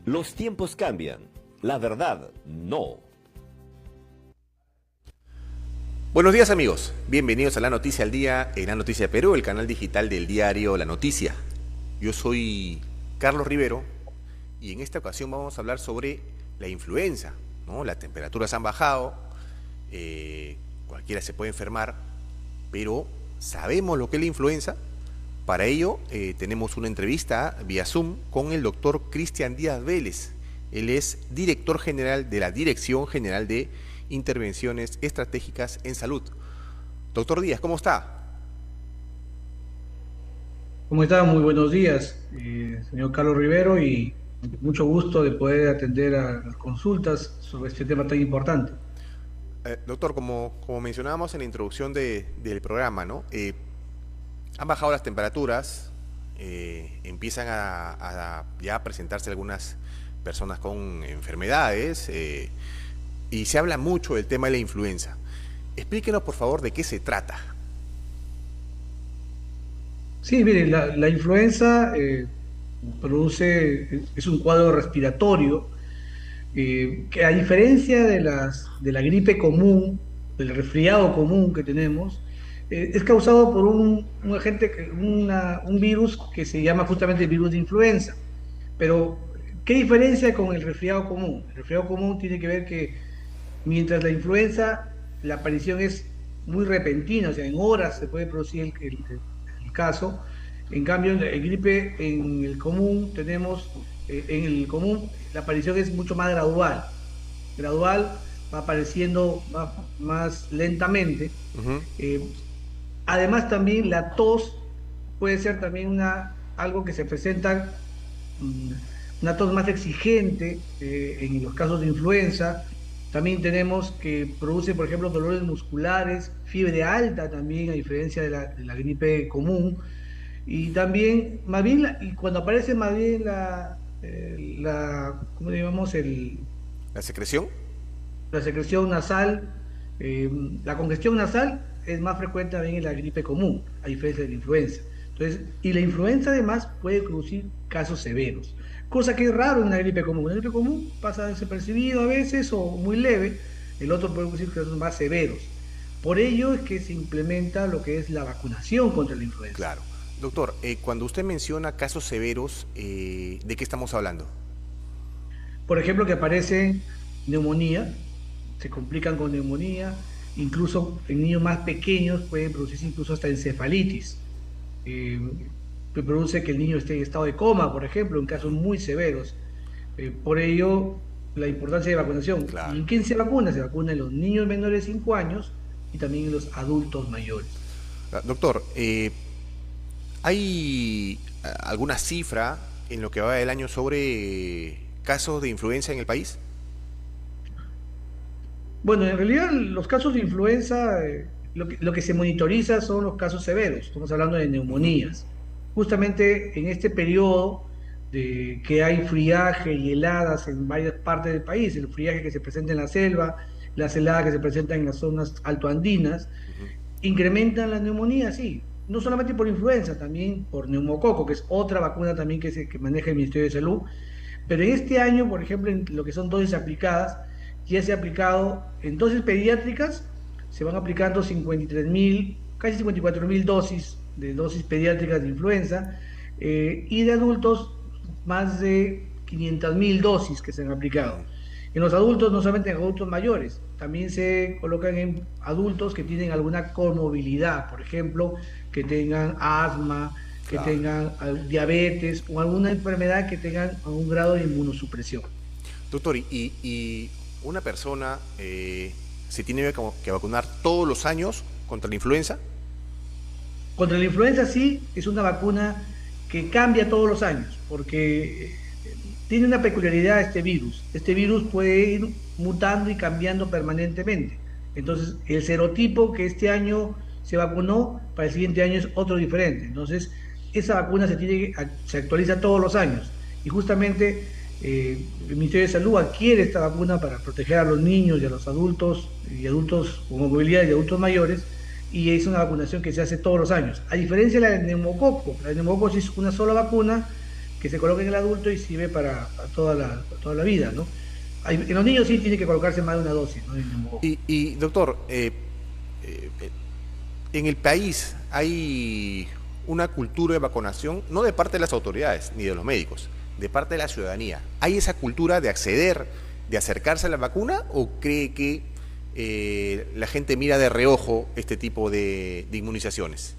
Los tiempos cambian, la verdad no. Buenos días amigos, bienvenidos a La Noticia al Día en La Noticia Perú, el canal digital del diario La Noticia. Yo soy Carlos Rivero y en esta ocasión vamos a hablar sobre la influenza, ¿no? Las temperaturas han bajado, cualquiera se puede enfermar, pero ¿sabemos lo que es la influenza? Para ello tenemos una entrevista vía Zoom con el doctor Cristian Díaz Vélez. Él es director general de la Dirección General de Intervenciones Estratégicas en Salud. Doctor Díaz, ¿cómo está? ¿Cómo está? Muy buenos días, señor Carlos Rivero, y mucho gusto de poder atender a las consultas sobre este tema tan importante. Doctor, como mencionábamos en la introducción del programa, ¿no? Han bajado las temperaturas, empiezan a ya presentarse algunas personas con enfermedades y se habla mucho del tema de la influenza. Explíquenos, por favor, de qué se trata. Sí, mire, la influenza es un cuadro respiratorio que, a diferencia de la gripe común, del resfriado común que tenemos, es causado por un agente, un virus que se llama justamente el virus de influenza. Pero, ¿qué diferencia con el resfriado común? El resfriado común tiene que ver que mientras la influenza, la aparición es muy repentina, o sea, en horas se puede producir el caso. En cambio, en gripe, en el común, en el común, la aparición es mucho más gradual. Gradual, va apareciendo más lentamente. Uh-huh. Eh, Además, también la tos puede ser también algo que se presenta, mm, una tos más exigente en los casos de influenza. También tenemos que produce, por ejemplo, dolores musculares, fiebre alta también, a diferencia de la gripe común. Y también, más bien, y cuando aparece más bien ¿cómo le llamamos? ¿La secreción? La secreción nasal, eh, la congestión nasal es más frecuente también en la gripe común, a diferencia de la influenza. Entonces, y la influenza además puede producir casos severos, cosa que es raro en la gripe común. La gripe común pasa desapercibido a veces o muy leve, el otro puede producir casos más severos. Por ello es que se implementa lo que es la vacunación contra la influenza. Claro. Doctor, cuando usted menciona casos severos, ¿de qué estamos hablando? Por ejemplo, que aparece neumonía, se complican con neumonía, incluso en niños más pequeños pueden producirse incluso hasta encefalitis, eh, que produce que el niño esté en estado de coma, por ejemplo, en casos muy severos. Por ello, la importancia de vacunación. ¿Y Claro. en quién se vacuna? Se vacuna en los niños menores de 5 años y también en los adultos mayores. Doctor, ¿hay alguna cifra en lo que va del año sobre casos de influenza en el país? Bueno, en realidad los casos de influenza, lo que se monitoriza son los casos severos, estamos hablando de Uh-huh. neumonías. Justamente en este periodo de que hay friaje y heladas en varias partes del país, el friaje que se presenta en la selva, las heladas que se presentan en las zonas altoandinas, Uh-huh. incrementan las neumonías, sí, no solamente por influenza, también por neumococo, que es otra vacuna también que maneja el Ministerio de Salud. Pero en este año, por ejemplo, en lo que son dosis aplicadas, ya se ha aplicado en dosis pediátricas, se van aplicando 53.000, casi 54.000 dosis de dosis pediátricas de influenza, y de adultos más de 500.000 dosis que se han aplicado. Uh-huh. En los adultos, no solamente en adultos mayores, también se colocan en adultos que tienen alguna comorbilidad, por ejemplo, que tengan asma, que Claro. tengan diabetes o alguna enfermedad que tengan algún grado de inmunosupresión. Doctor, y una persona se tiene que vacunar todos los años contra la influenza? Contra la influenza sí es una vacuna que cambia todos los años, porque tiene una peculiaridad este virus. Este virus puede ir mutando y cambiando permanentemente. Entonces, el serotipo que este año se vacunó, para el siguiente año es otro diferente. Entonces, esa vacuna se actualiza todos los años. Y justamente el Ministerio de Salud adquiere esta vacuna para proteger a los niños y a los adultos, y adultos con movilidad y adultos mayores, y es una vacunación que se hace todos los años. A diferencia de la del neumococo sí es una sola vacuna, que se coloca en el adulto y sirve para toda la vida, ¿no? En los niños sí tiene que colocarse más de una dosis, ¿no? Y doctor, eh, en el país hay una cultura de vacunación, no de parte de las autoridades ni de los médicos, de parte de la ciudadanía. ¿Hay esa cultura de acceder, de acercarse a la vacuna o cree que la gente mira de reojo este tipo de inmunizaciones?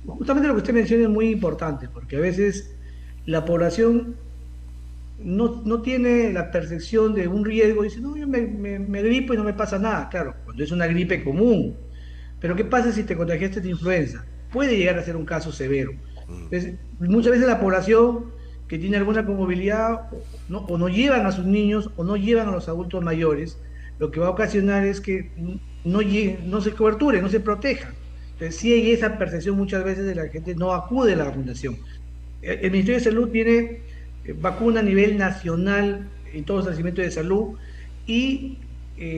Justamente lo que usted menciona es muy importante, porque a veces la población no tiene la percepción de un riesgo, dice, no, yo me gripo y no me pasa nada, claro, cuando es una gripe común. Pero ¿qué pasa si te contagiaste de influenza? Puede llegar a ser un caso severo. Entonces, muchas veces la población que tiene alguna comorbilidad o no llevan a sus niños o no llevan a los adultos mayores, lo que va a ocasionar es que no se coberture, no se protejan. Entonces, sí hay esa percepción muchas veces de la gente no acude a la vacunación. El Ministerio de Salud tiene vacuna a nivel nacional en todos los establecimientos de salud y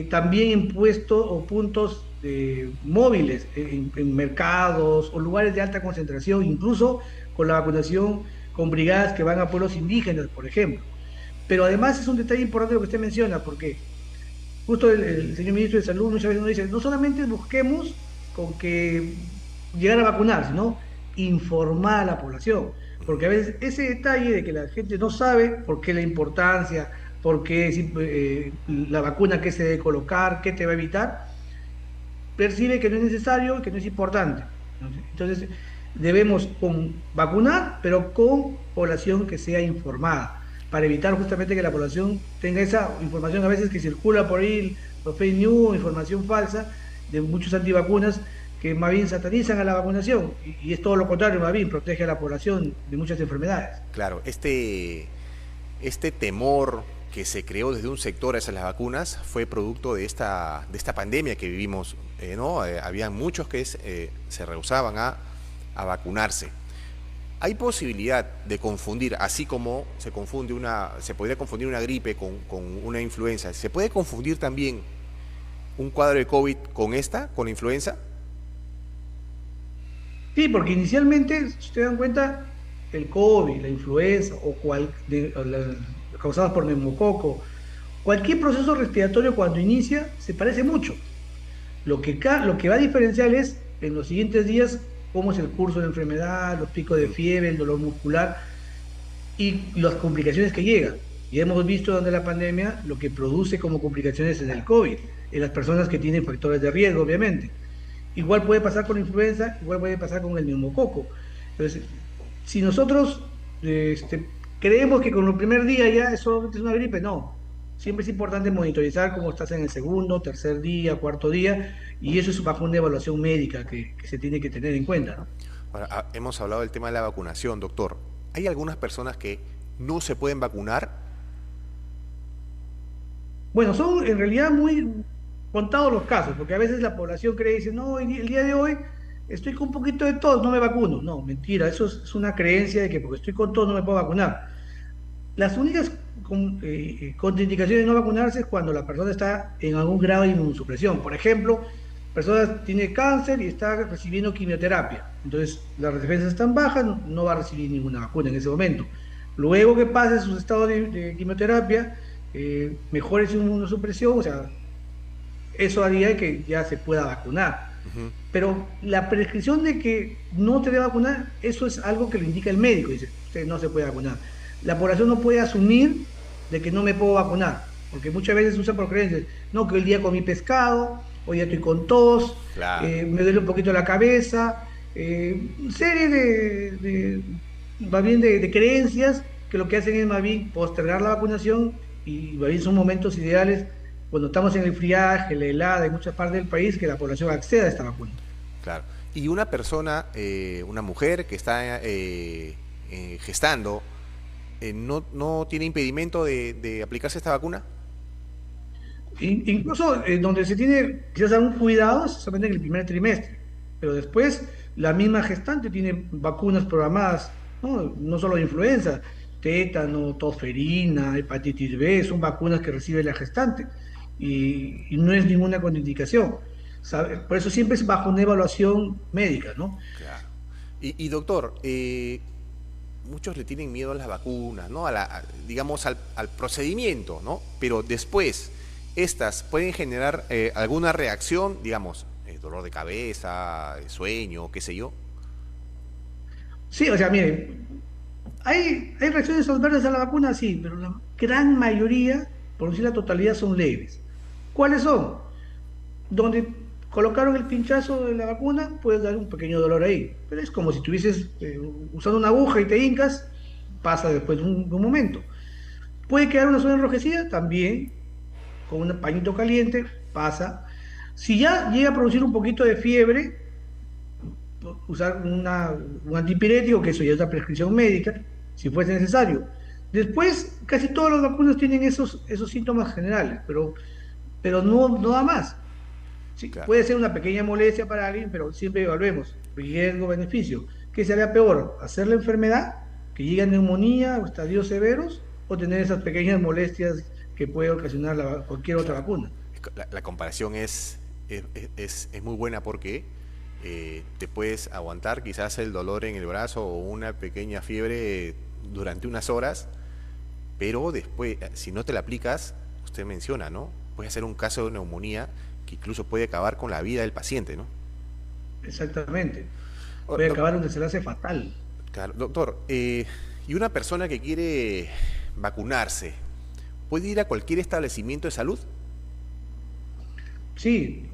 también en puestos o puntos móviles en mercados o lugares de alta concentración, incluso con la vacunación con brigadas que van a pueblos indígenas, por ejemplo. Pero además es un detalle importante lo que usted menciona, porque justo el señor ministro de Salud muchas veces nos dice, no solamente busquemos con que llegar a vacunar, sino informar a la población. Porque a veces ese detalle de que la gente no sabe por qué la importancia, por qué la vacuna que se debe colocar, qué te va a evitar, percibe que no es necesario y que no es importante. Entonces, debemos vacunar, pero con población que sea informada, para evitar justamente que la población tenga esa información a veces que circula por ahí, los fake news, información falsa de muchos antivacunas que más bien satanizan a la vacunación y es todo lo contrario, más bien protege a la población de muchas enfermedades. Claro, este temor que se creó desde un sector hacia las vacunas fue producto de esta pandemia que vivimos, ¿no? Había muchos que se rehusaban a vacunarse. ¿Hay posibilidad de confundir, así como se podría confundir una gripe con una influenza, se puede confundir también un cuadro de COVID con la influenza? Sí, porque inicialmente, si ustedes dan cuenta, el COVID, la influenza causadas por neumococo, cualquier proceso respiratorio cuando inicia se parece mucho. Lo que va a diferenciar es en los siguientes días cómo es el curso de la enfermedad, los picos de fiebre, el dolor muscular y las complicaciones que llegan. Y hemos visto durante la pandemia lo que produce como complicaciones en el COVID, en las personas que tienen factores de riesgo, obviamente. Igual puede pasar con la influenza, igual puede pasar con el neumococo. Entonces, si nosotros creemos que con el primer día ya eso es una gripe, no. Siempre es importante monitorizar cómo estás en el segundo, tercer día, cuarto día, y eso es bajo una evaluación médica que se tiene que tener en cuenta, ¿no? Ahora, hemos hablado del tema de la vacunación, doctor. ¿Hay algunas personas que no se pueden vacunar? Bueno, son en realidad muy contados los casos, porque a veces la población cree y dice, no, el día de hoy estoy con un poquito de tos, no me vacuno. No, mentira, eso es una creencia de que porque estoy con tos no me puedo vacunar. Las únicas contraindicaciones de no vacunarse es cuando la persona está en algún grado de inmunosupresión. Por ejemplo, persona tiene cáncer y está recibiendo quimioterapia. Entonces, las defensas están bajas, no va a recibir ninguna vacuna en ese momento. Luego que pase sus estados de quimioterapia, mejore su inmunosupresión, o sea, eso haría que ya se pueda vacunar. Pero la prescripción de que no te debe vacunar, eso es algo que lo indica el médico, dice, usted no se puede vacunar. La población no puede asumir de que no me puedo vacunar, porque muchas veces se usa por creencias, no, que hoy día comí pescado, hoy día estoy con tos, Claro. Me duele un poquito la cabeza, serie más bien de creencias que lo que hacen es más bien postergar la vacunación y más bien son momentos ideales cuando estamos en el friaje, la helada en muchas partes del país que la población acceda a esta vacuna. Claro. Y una persona, una mujer que está gestando, no tiene impedimento de aplicarse esta vacuna. Incluso donde se tiene quizás algún cuidado es solamente en el primer trimestre, pero después la misma gestante tiene vacunas programadas, no solo de influenza, tétano, tosferina, hepatitis B, son vacunas que recibe la gestante y no es ninguna contraindicación. Por eso siempre es bajo una evaluación médica, ¿no? Claro. Y doctor, muchos le tienen miedo a las vacunas, ¿no? Digamos, al procedimiento, ¿no? Pero después, estas pueden generar alguna reacción, digamos, dolor de cabeza, sueño, qué sé yo. Sí, o sea, mire, hay reacciones adversas a la vacuna, sí, pero la gran mayoría, por no decir la totalidad, son leves. ¿Cuáles son? Donde colocaron el pinchazo de la vacuna, puedes dar un pequeño dolor ahí, pero es como si estuvieses usando una aguja y te hincas, pasa después de un momento. Puede quedar una zona enrojecida, también, con un pañito caliente, pasa. Si ya llega a producir un poquito de fiebre, usar un antipirético, que eso ya es una prescripción médica, si fuese necesario. Después, casi todas las vacunas tienen esos síntomas generales, pero no da más. Sí, Claro. puede ser una pequeña molestia para alguien, pero siempre evaluemos riesgo-beneficio. ¿Qué sería peor? ¿Hacer la enfermedad, que llegue a neumonía o estadios severos, o tener esas pequeñas molestias que puede ocasionar cualquier otra Claro. vacuna? La comparación es muy buena porque te puedes aguantar quizás el dolor en el brazo o una pequeña fiebre durante unas horas, pero después, si no te la aplicas, usted menciona, ¿no? Puede ser un caso de neumonía que incluso puede acabar con la vida del paciente, ¿no? Exactamente. Oh, Puede acabar un desenlace fatal. claro, doctor, ¿y una persona que quiere vacunarse puede ir a cualquier establecimiento de salud? Sí,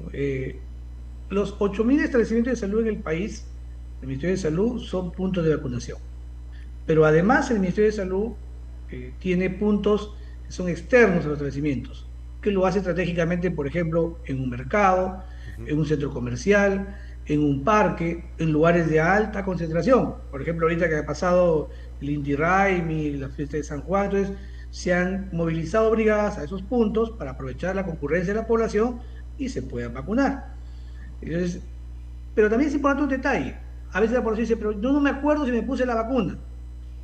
los 8.000 establecimientos de salud en el país, el Ministerio de Salud, son puntos de vacunación. Pero además el Ministerio de Salud tiene puntos que son externos a los establecimientos, que lo hace estratégicamente, por ejemplo, en un mercado, Ujú. en un centro comercial, en un parque, en lugares de alta concentración. Por ejemplo, ahorita que ha pasado el Inti Raymi, la fiesta de San Juan, entonces se han movilizado brigadas a esos puntos para aprovechar la concurrencia de la población y se puedan vacunar. Entonces, pero también es importante un detalle. A veces la población dice, pero yo no me acuerdo si me puse la vacuna.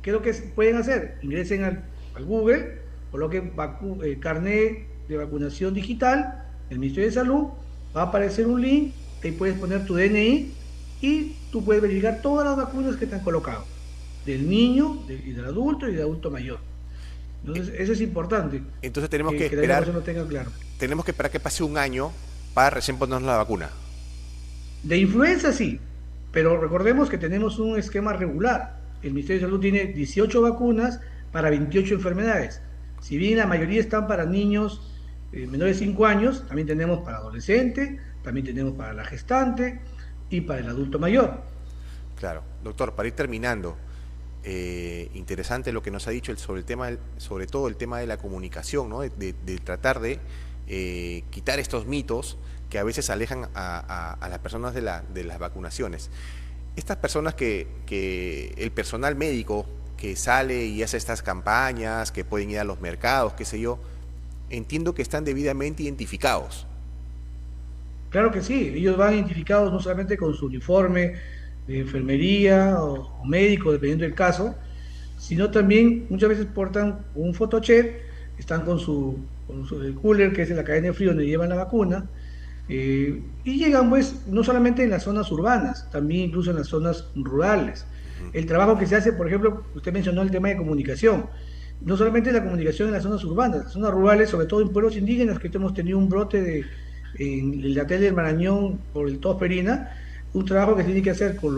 ¿Qué es lo que pueden hacer? Ingresen al Google, coloquen carnet de vacunación digital, el Ministerio de Salud, va a aparecer un link, ahí puedes poner tu DNI y tú puedes verificar todas las vacunas que te han colocado, del niño, y del adulto y del adulto mayor. Entonces, eso es importante, Entonces que la población lo tenga claro. tenemos que esperar que pase un año para recién ponernos la vacuna. De influenza sí, pero recordemos que tenemos un esquema regular. El Ministerio de Salud tiene 18 vacunas para 28 enfermedades. Si bien la mayoría están para niños menores de 5 años, también tenemos para adolescentes, también tenemos para la gestante y para el adulto mayor. Claro, doctor, para ir terminando, interesante lo que nos ha dicho sobre el tema, sobre todo el tema de la comunicación, ¿no? De tratar de quitar estos mitos que a veces alejan a las personas de las vacunaciones. Estas personas que el personal médico que sale y hace estas campañas, que pueden ir a los mercados, qué sé yo, entiendo que están debidamente identificados. Claro que sí, ellos van identificados no solamente con su uniforme de enfermería o médico, dependiendo del caso, sino también muchas veces portan un photochip, están con su cooler, que es la cadena de frío donde llevan la vacuna, y llegan pues no solamente en las zonas urbanas, también incluso en las zonas rurales. Ujú. El trabajo que se hace, por ejemplo, usted mencionó el tema de comunicación, no solamente la comunicación en las zonas urbanas, las zonas rurales, sobre todo en pueblos indígenas, que hemos tenido un brote en el Yatel del Marañón por el tosferina, un trabajo que tiene que hacer con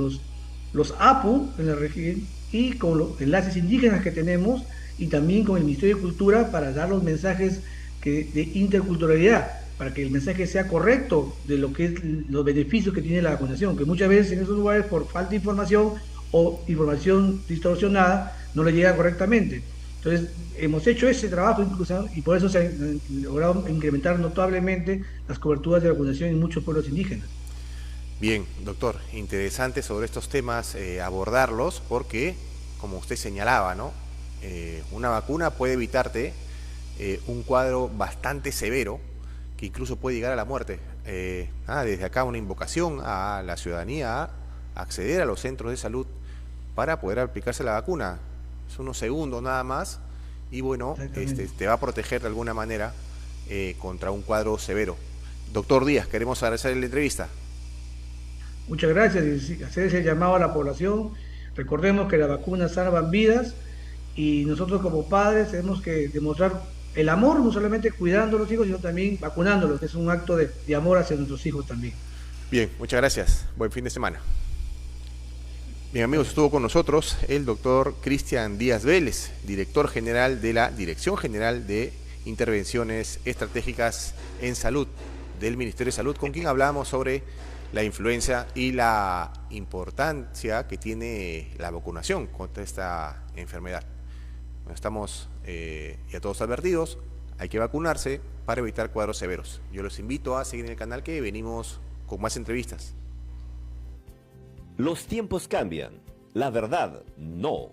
los APU en la región y con los enlaces indígenas que tenemos y también con el Ministerio de Cultura para dar los mensajes de interculturalidad, para que el mensaje sea correcto de lo que es los beneficios que tiene la vacunación, que muchas veces en esos lugares por falta de información o información distorsionada no le llega correctamente. Entonces, hemos hecho ese trabajo incluso y por eso se han logrado incrementar notablemente las coberturas de vacunación en muchos pueblos indígenas. Bien, doctor, interesante sobre estos temas abordarlos porque, como usted señalaba, ¿no? Una vacuna puede evitarte un cuadro bastante severo que incluso puede llegar a la muerte. Desde acá una invocación a la ciudadanía a acceder a los centros de salud para poder aplicarse la vacuna. Es unos segundos nada más y bueno, te va a proteger de alguna manera contra un cuadro severo. Doctor Díaz, queremos agradecerle la entrevista. Muchas gracias y hacer ese llamado a la población Recordemos que las vacunas salvan vidas y nosotros como padres tenemos que demostrar el amor, no solamente cuidando a los hijos, sino también vacunándolos, que es un acto de amor hacia nuestros hijos también. Bien, muchas gracias. Buen fin de semana. Bien amigos, estuvo con nosotros el doctor Cristian Díaz Vélez, director general de la Dirección General de Intervenciones Estratégicas en Salud del Ministerio de Salud, con quien hablamos sobre la influenza y la importancia que tiene la vacunación contra esta enfermedad. Bueno, estamos ya todos advertidos, hay que vacunarse para evitar cuadros severos. Yo los invito a seguir en el canal, que venimos con más entrevistas. Los tiempos cambian, la verdad no.